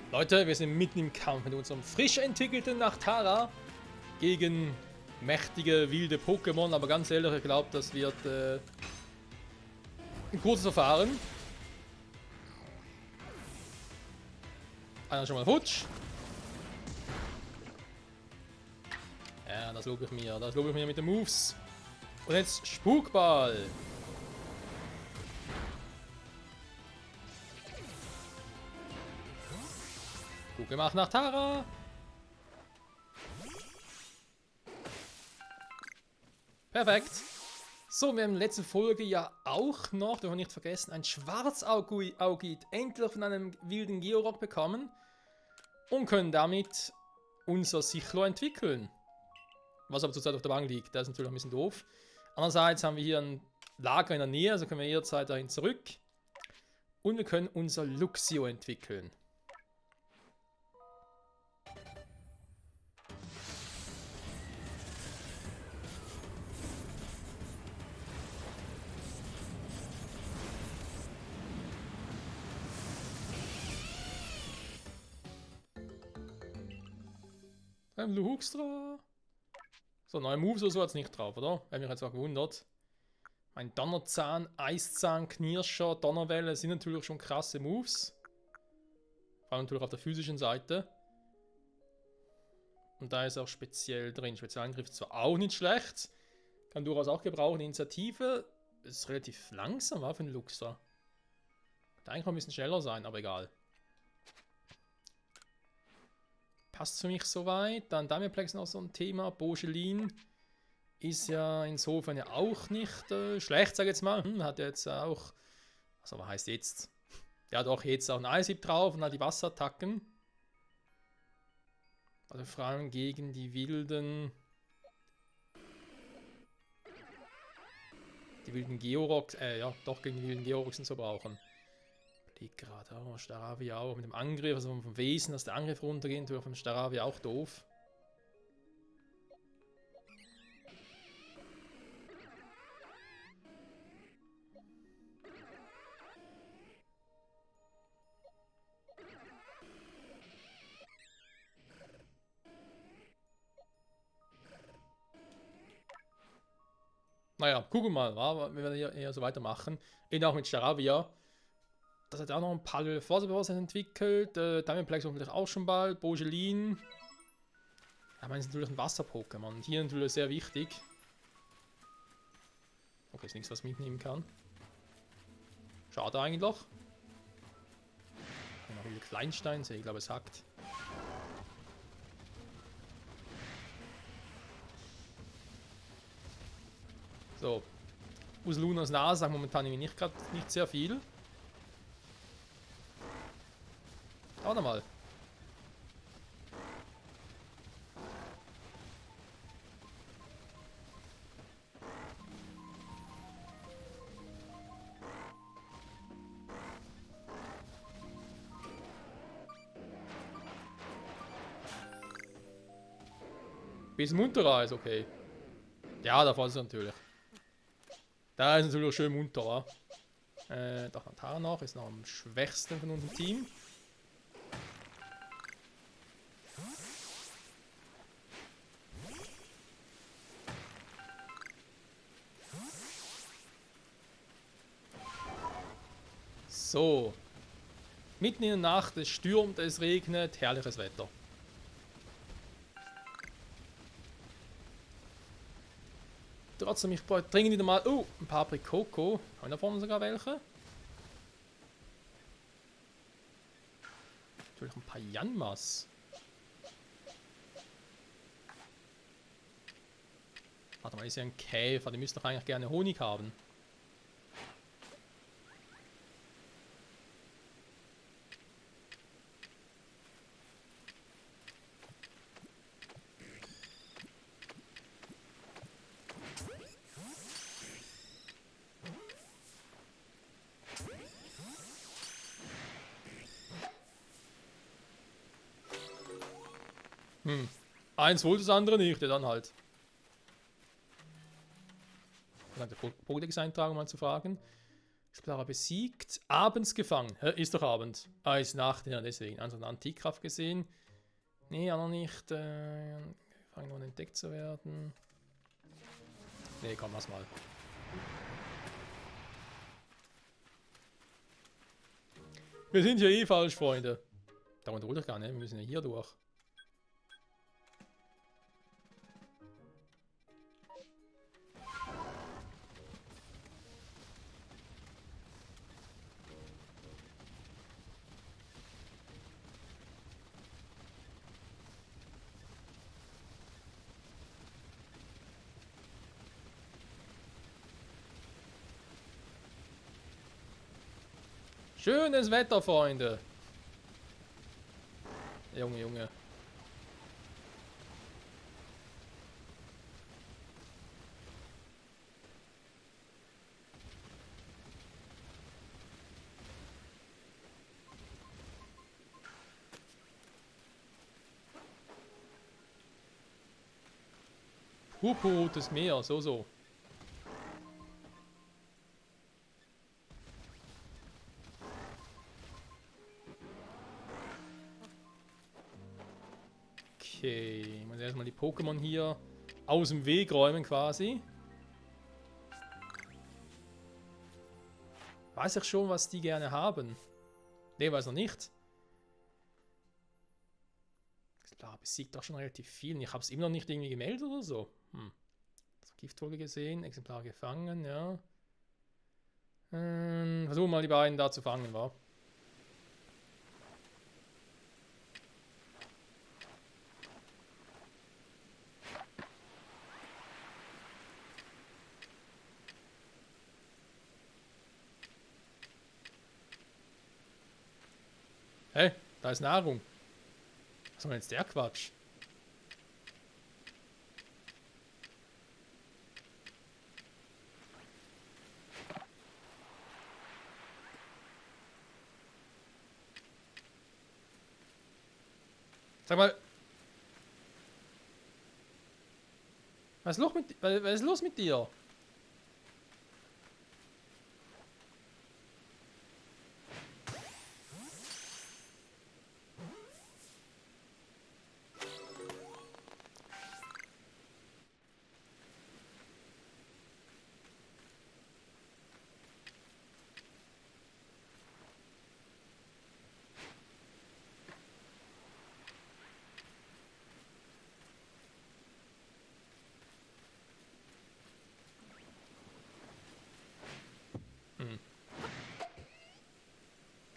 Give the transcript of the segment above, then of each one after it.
Leute, wir sind mitten im Kampf mit unserem frisch entwickelten Nachtara gegen mächtige, wilde Pokémon. Aber ganz ehrlich, ich glaube, das wird ein kurzes Verfahren. Einer schon mal futsch. Ja, das lobe ich mir. Das lobe ich mir mit den Moves. Und jetzt Spukball. Gut gemacht nach Tara. Perfekt. So, wir haben in der letzten Folge ja auch noch, dürfen wir nicht vergessen, ein Schwarzaugid endlich von einem wilden Georock bekommen und können damit unser Sichlo entwickeln. Was aber zurzeit auf der Bank liegt, das ist natürlich ein bisschen doof. Andererseits haben wir hier ein Lager in der Nähe, also können wir jederzeit dahin zurück. Und wir können unser Luxio entwickeln. Ein Luxtra. So, neue Moves oder so hat es nicht drauf, oder? Hätte mich jetzt auch gewundert. Mein Donnerzahn, Eiszahn, Knirscher, Donnerwelle sind natürlich schon krasse Moves. Vor allem natürlich auf der physischen Seite. Und da ist auch speziell drin. Spezialangriff zwar auch nicht schlecht. Kann durchaus auch gebrauchen. Initiative ist relativ langsam, war für einen Luxra. Könnte eigentlich noch ein bisschen schneller sein, aber egal. Passt für mich soweit. Dann Damiplex noch so ein Thema. Bogelin ist ja insofern ja auch nicht schlecht, sag ich jetzt mal. Hat ja jetzt auch, also was heißt jetzt? Ja doch, jetzt auch ein Eiship drauf und hat die Wasserattacken. Also vor allem gegen die wilden Georocks, ja doch gegen die wilden Georocks sind zu brauchen. Liegt gerade auch, Staravia auch mit dem Angriff, also vom Wesen, dass der Angriff runtergeht, natürlich vom Staravia auch doof. Naja, gucken wir mal, wir werden hier eher so weitermachen. Eben auch mit Staravia. Das hat auch noch ein paar Vorsatz entwickelt. Damiplex vielleicht auch schon bald. Bogelin. Ja, man ist natürlich ein Wasser-Pokémon. Hier natürlich sehr wichtig. Okay, ist nichts, was mitnehmen kann. Schade eigentlich doch. Noch wieder Kleinstein, ich glaube es hackt. So. Aus Lunas Nase sagt momentan nicht sehr viel. Auch nochmal. Bisschen munterer ist okay. Ja, da ist es natürlich. Da ist natürlich schön munter. Doch Natara noch, ist noch am schwächsten von unserem Team. So. Mitten in der Nacht, es stürmt, es regnet, herrliches Wetter. Trotzdem, ich brauche dringend wieder mal. Oh, ein paar Aprikoko. Haben wir da vorne sogar welche? Natürlich ein paar Yanmas. Warte mal, ist ja ein Käfer. Die müsste doch eigentlich gerne Honig haben. Eins wohl, das andere nicht, ja dann halt. Der Pokédex eintragen, um mal zu fragen. Explorer besiegt. Abends gefangen. Hä, ist doch Abend. Ah, ist Nacht, ja, deswegen. Also eine Antikkraft gesehen. Nee, auch noch nicht. Fangen an entdeckt zu werden. Nee, komm, lass mal. Wir sind ja eh falsch, Freunde. Da runter will ich gar nicht, wir müssen ja hier durch. Schönes Wetter, Freunde. Junge, Junge. Purpurrotes Meer, so. Okay, ich muss erstmal die Pokémon hier aus dem Weg räumen quasi. Weiß ich schon, was die gerne haben? Ne, weiß noch nicht. Klar, besiegt doch schon relativ viel. Ich habe es immer noch nicht irgendwie gemeldet oder so. Giftvogel gesehen, Exemplar gefangen, ja. Versuchen mal die beiden da zu fangen, wa? Hey, da ist Nahrung. Was soll denn jetzt der Quatsch? Sag mal. Was ist los mit dir?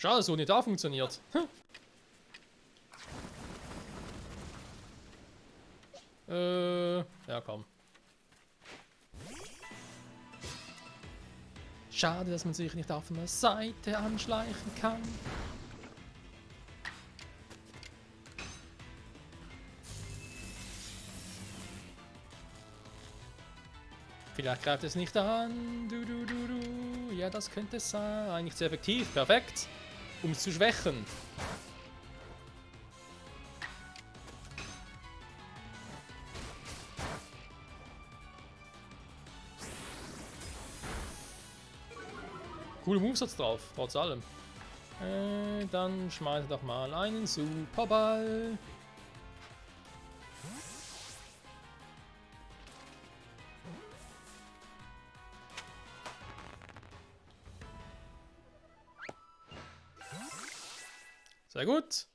Schade, so nicht da funktioniert. Ja komm. Schade, dass man sich nicht auf einer Seite anschleichen kann. Vielleicht greift es nicht an. Ja, das könnte es sein. Eigentlich sehr effektiv. Perfekt. Um es zu schwächen. Coole Movesets drauf, trotz allem. Dann schmeiße doch mal einen Superball. Sehr gut.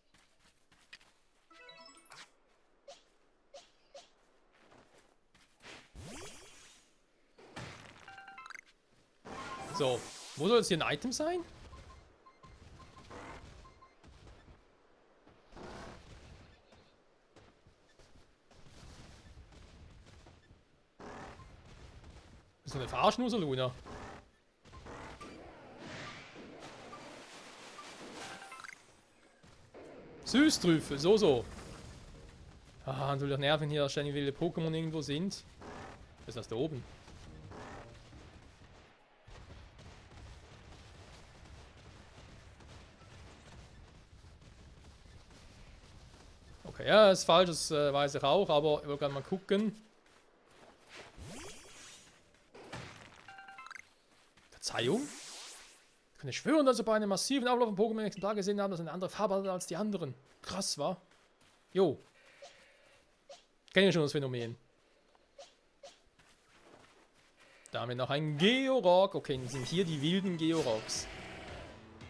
So, wo soll jetzt hier ein Item sein? Das ist eine Verarschnuse, Luna. Süßtrüffel, so. Ah, natürlich nerven hier ständig wilde Pokémon irgendwo sind. Was ist das da oben? Okay, ja, ist falsch, das weiß ich auch, aber ich will gerne mal gucken. Verzeihung? könnte schwören, dass wir bei einem massiven Ablauf von Pokémon Exemplar gesehen haben, das eine andere Farbe hat als die anderen. Krass, wa? Jo. Kennen wir schon das Phänomen. Da haben wir noch einen Georock. Okay, dann sind hier die wilden Georocks.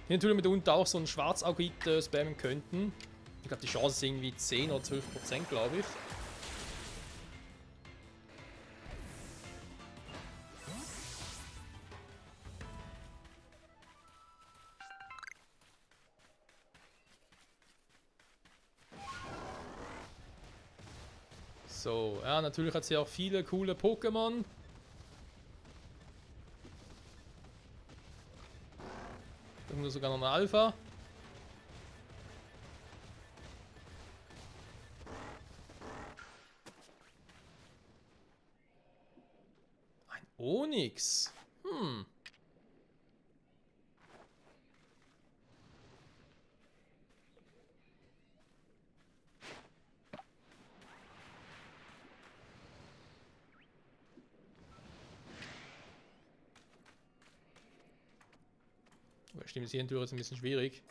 Die natürlich mitunter auch so ein Schwarzaugit spammen könnten. Ich glaube, die Chance ist irgendwie 10 oder 12%, glaube ich. So, ja, natürlich hat sie auch viele coole Pokémon. Irgendwo sogar noch eine Alpha. Ein Onyx. Hm. Stimmt, hier ist ein bisschen schwierig.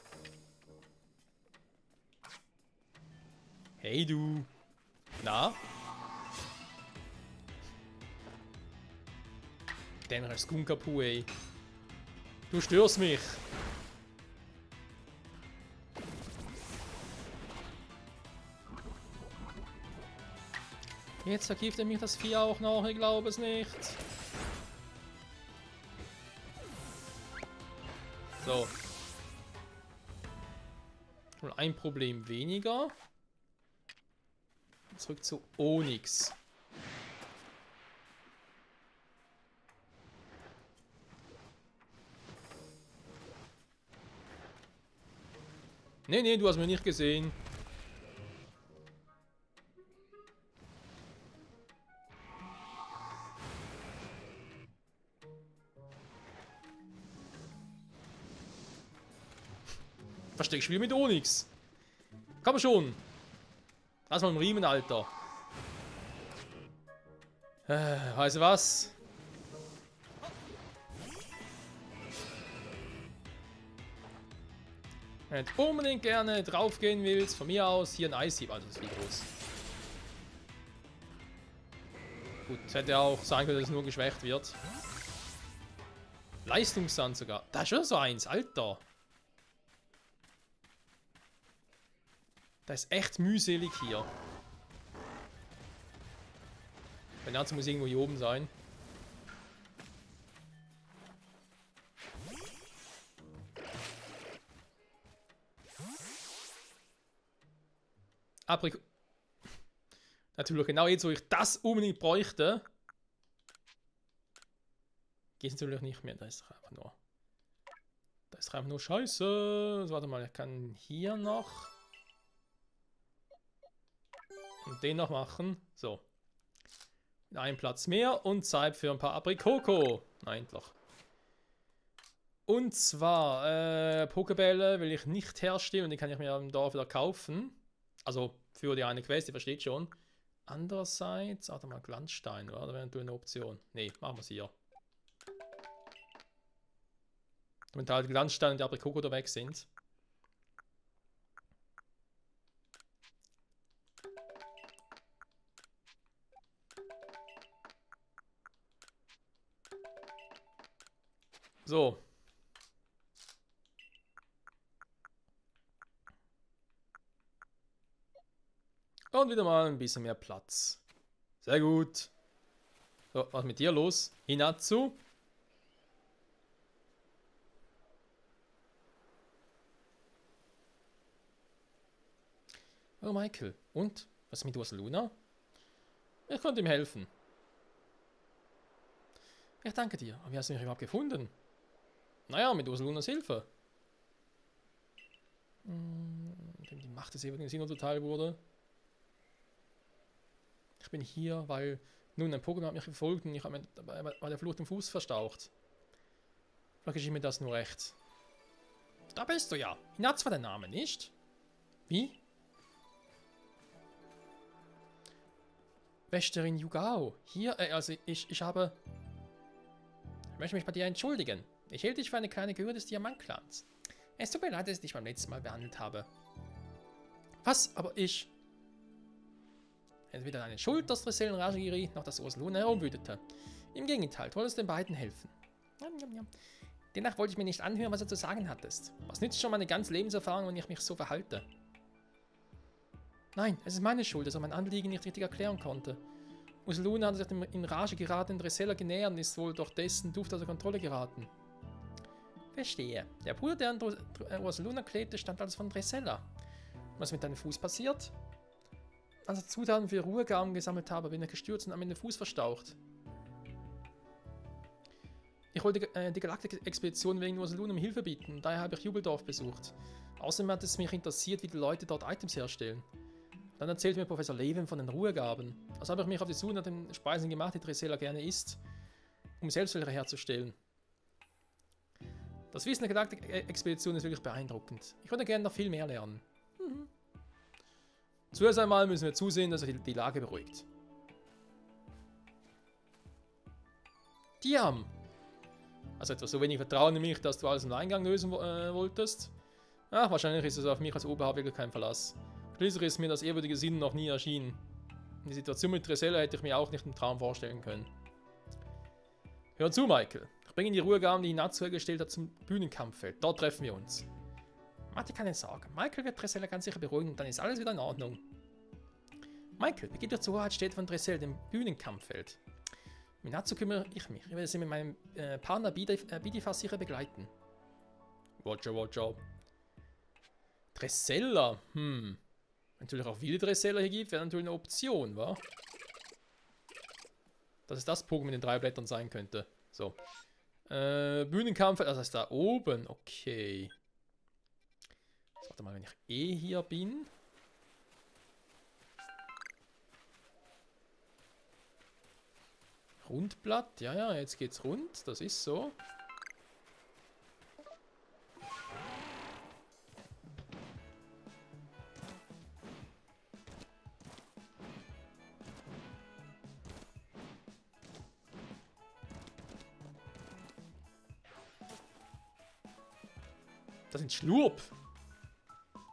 Hey du. Na? Dämmer Skunkapu, ey. Du störst mich. Jetzt vergiftet mich das Vieh auch noch, ich glaube es nicht. So. Und ein Problem weniger. Zurück zu Onyx. Nee, nee, du hast mich nicht gesehen. Versteckspiel mit Onyx. Komm schon. Lass mal im Riemen, Alter. Weißt du was? Wenn du unbedingt gerne draufgehen willst, von mir aus hier ein Ice-Hieb, also das ist wie groß. Gut, es hätte auch sein können, dass es nur geschwächt wird. Leistungssand sogar. Da ist schon so eins, Alter. Das ist echt mühselig hier. Wenn dazu muss irgendwo hier oben sein. Aprikot. Natürlich genau jetzt, wo ich das unbedingt bräuchte. Geht es natürlich nicht mehr. Da ist doch einfach nur. Da ist doch einfach nur Scheiße. Also, warte mal, ich kann hier noch. Und den noch machen. So. Ein Platz mehr und Zeit für ein paar Aprikoko. Nein, doch. Und zwar, Pokebälle will ich nicht herstellen und die kann ich mir im Dorf wieder kaufen. Also für die eine Quest, ihr versteht schon. Andererseits, warte mal, Glanzstein, oder? Da wäre eine Option. Ne, machen wir es hier. Damit halt Glanzstein und die Aprikoko da weg sind. So. Und wieder mal ein bisschen mehr Platz. Sehr gut. So, was ist mit dir los? Hinatsu. Oh, Michael. Und? Was ist mit Ursaluna? Ich konnte ihm helfen. Ich danke dir. Aber wie hast du mich überhaupt gefunden? Naja, mit Ursalunas Hilfe. Dem die Macht des ewigen Sinnoh zuteil wurde. Ich bin hier, weil nun ein Pokémon hat mich verfolgt und ich habe mir bei der Flucht den Fuß verstaucht. Vielleicht geschieht mir das nur recht. Da bist du ja. Hinatsu war der Name, nicht? Wie? Wächterin Yugao. Hier, also ich habe... Ich möchte mich bei dir entschuldigen. Ich hielt dich für eine kleine Gehöre des Diamantclans. Es tut mir leid, dass ich dich beim letzten Mal behandelt habe. Was? Aber ich... Es ist weder deine Schuld, dass Dressel in Rage geriet, noch dass Ursaluna herumwütete. Im Gegenteil, du wolltest den beiden helfen. Demnach wollte ich mir nicht anhören, was du zu sagen hattest. Was nützt schon meine ganze Lebenserfahrung, wenn ich mich so verhalte? Nein, es ist meine Schuld, dass er mein Anliegen nicht richtig erklären konnte. Ursaluna hat sich dem in Rage geratenen Dressella genähert und ist wohl durch dessen Duft außer Kontrolle geraten. Verstehe. Der Bruder, der an Ursaluna klebte, stand also von Dressella. Was mit deinem Fuß passiert? Als ich Zutaten für Ruhegaben gesammelt habe, bin ich gestürzt und am Ende Fuß verstaucht. Ich wollte die Galaktik-Expedition wegen Ursaluna um Hilfe bieten, daher habe ich Jubeldorf besucht. Außerdem hat es mich interessiert, wie die Leute dort Items herstellen. Dann erzählte mir Professor Levin von den Ruhegaben. Also habe ich mich auf die Suche nach den Speisen gemacht, die Dressela gerne isst, um selbst welche herzustellen. Das Wissen der Galaktik-Expedition ist wirklich beeindruckend. Ich würde gerne noch viel mehr lernen. Zuerst einmal müssen wir zusehen, dass sich die Lage beruhigt. Diam! Also etwas so wenig Vertrauen in mich, dass du alles im Eingang lösen wolltest. Ach, wahrscheinlich ist es auf mich als Oberhaupt wirklich kein Verlass. Schließlich ist mir das ehrwürdige Sinnen noch nie erschienen. Die Situation mit Dressela hätte ich mir auch nicht im Traum vorstellen können. Hör zu, Michael. Ich bringe die Ruhegaben, die Hinatsu hergestellt hat, zum Bühnenkampffeld. Dort treffen wir uns. Mach dir keine Sorge. Michael wird Dressela ganz sicher beruhigen und dann ist alles wieder in Ordnung. Michael, begib dich zur Hoheitsstätte von Dressel, dem Bühnenkampffeld. Mit Natsu kümmere ich mich. Ich werde sie mit meinem Partner Bidifas sicher begleiten. Roger. Dressella. Natürlich auch viele Dressella hier gibt, wäre natürlich eine Option, wa? Dass es das Pokémon mit den 3 Blättern sein könnte. So. Bühnenkampf, also das ist da oben. Okay. So, warte mal, wenn ich hier bin. Rundblatt, ja, jetzt geht's rund. Das ist so. Das sind Schlurp.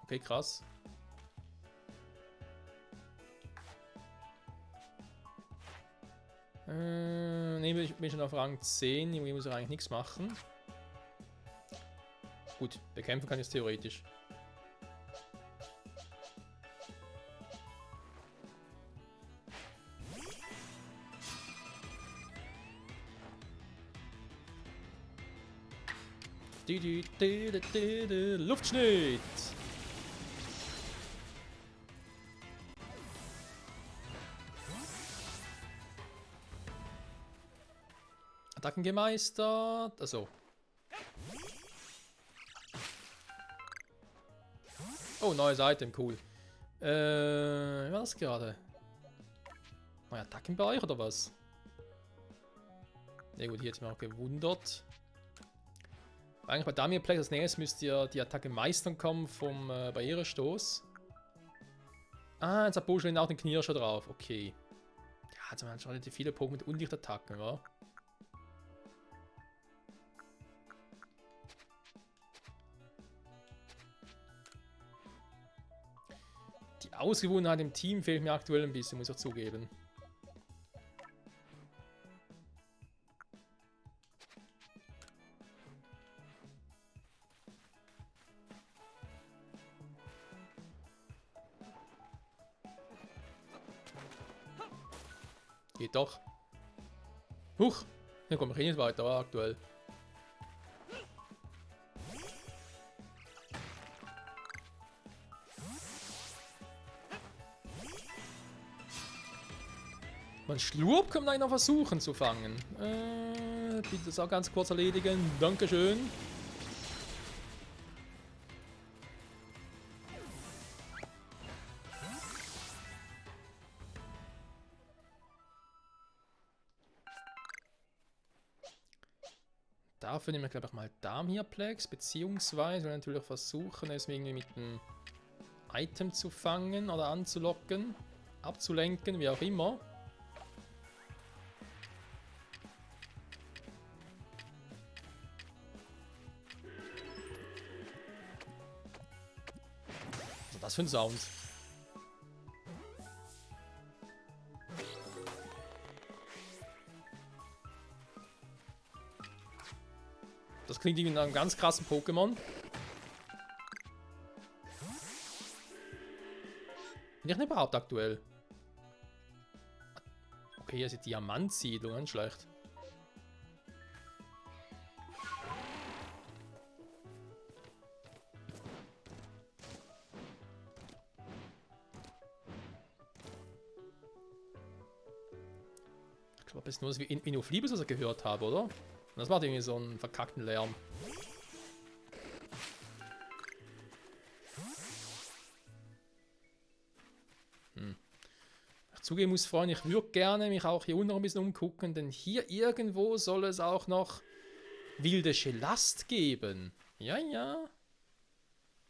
Okay, krass. Ne, ich bin schon auf Rang 10. Irgendwie muss ich eigentlich nichts machen. Gut, bekämpfen kann ich es theoretisch. Luftschnitt! Attacken gemeistert. Also. Oh, neues Item, cool. Wie war das gerade? Neue Attacken bei euch oder was? Ja gut, hier hätte ich mich auch gewundert. Eigentlich bei Damirplex als nächstes müsste ja die Attacke meistern kommen vom Barrierestoß. Ah, jetzt hat Buschlin auch den Knirscher drauf. Okay. Ja, jetzt haben wir schon relativ viele Pokémon mit Unlichtattacken, wa? Die Ausgewogenheit im Team fehlt mir aktuell ein bisschen, muss ich zugeben. Geht doch. Huch, hier komme ich nicht weiter, aktuell. Man Schlurp kann man noch versuchen zu fangen. Bitte das auch ganz kurz erledigen. Dankeschön. Dafür nehmen wir, glaube ich, mal Damirplex, beziehungsweise natürlich versuchen, es irgendwie mit einem Item zu fangen oder anzulocken, abzulenken, wie auch immer. Was für ein Sound. Das klingt wie nach einem ganz krassen Pokémon. Bin ich nicht überhaupt aktuell? Okay, hier ist die Diamantsiedlung, nicht schlecht. Ich glaube, es ist nur das wie Inoflibus, was ich gehört habe, oder? Und das macht irgendwie so einen verkackten Lärm. Zugeben muss, Freunde, ich würde gerne mich auch hier unten noch ein bisschen umgucken, denn hier irgendwo soll es auch noch wilde Schelast geben. Ja, ja.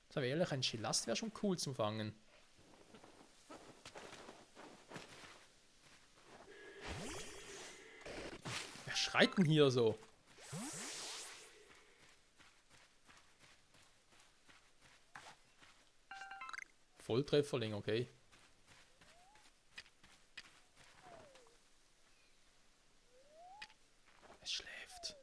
Sag ehrlich, ein Schelast wäre schon cool zum Fangen. Wer schreit denn hier so? Volltrefferling, okay. Es schläft.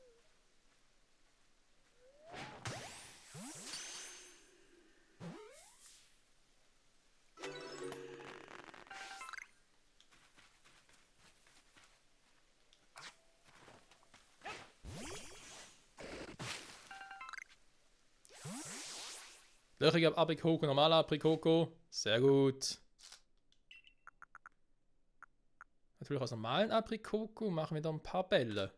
Löchige Aprikoko, normaler Aprikoko. Sehr gut. Natürlich aus normalen Aprikoko machen wir da ein paar Bälle.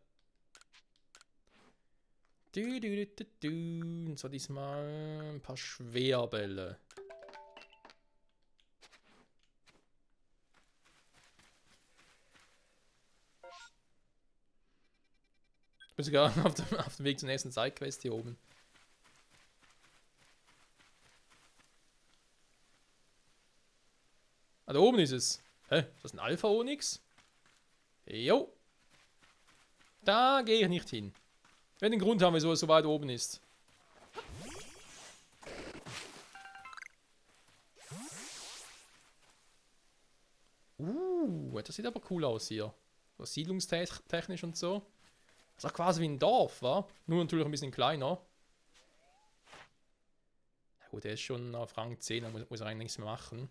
Und so diesmal ein paar Schwerbälle. Ich bin sogar auf dem Weg zur nächsten Sidequest hier oben. Ah, da oben ist es. Hä? Ist das ein Alpha-Onyx? Jo. Da gehe ich nicht hin. Wenn den Grund haben, wieso es so weit oben ist. Das sieht aber cool aus hier. So siedlungstechnisch und so. Das ist auch quasi wie ein Dorf, wa? Nur natürlich ein bisschen kleiner. Ja gut, der ist schon auf Rang 10, da muss er eigentlich nichts mehr machen.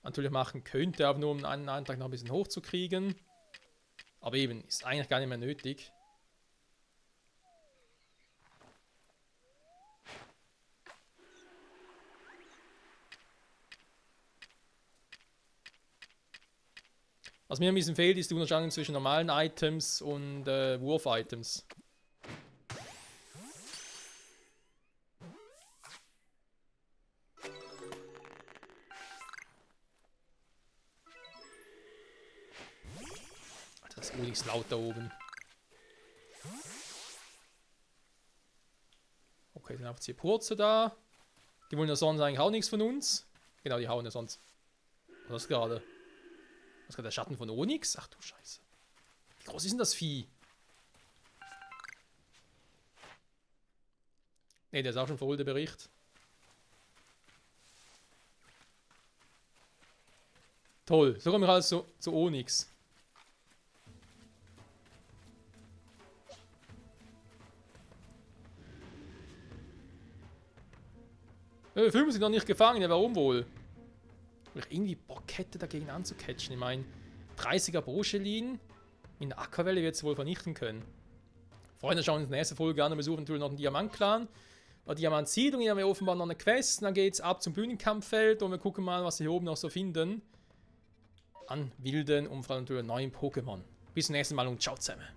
Natürlich machen könnte, aber nur um einen Eintrag noch ein bisschen hochzukriegen. Aber eben, ist eigentlich gar nicht mehr nötig. Was mir ein bisschen fehlt, ist die Unterscheidung zwischen normalen Items und Wurf-Items. Das ist Onyx laut da oben. Okay, dann haben wir jetzt hier Purze da. Die wollen ja sonst eigentlich auch nichts von uns. Genau, die hauen ja sonst. Was ist gerade? Was ist gerade der Schatten von Onyx? Ach du Scheiße. Wie groß ist denn das Vieh? Ne, der ist auch schon verholt, der Bericht. Toll, so kommen wir also zu Onyx. Die Filme sind noch nicht gefangen, ja, warum wohl? Weil ich irgendwie Bock hätte, dagegen anzucatchen. Ich meine, 30er Brochelin in der Aquavelle wird es wohl vernichten können. Freunde, schauen uns in der nächsten Folge an und besuchen natürlich noch den Diamant-Clan. Bei Diamant-Siedlung hier haben wir offenbar noch eine Quest. Dann geht es ab zum Bühnenkampffeld und wir gucken mal, was wir hier oben noch so finden. An wilden und vor allem natürlich neuen Pokémon. Bis zum nächsten Mal und ciao zusammen.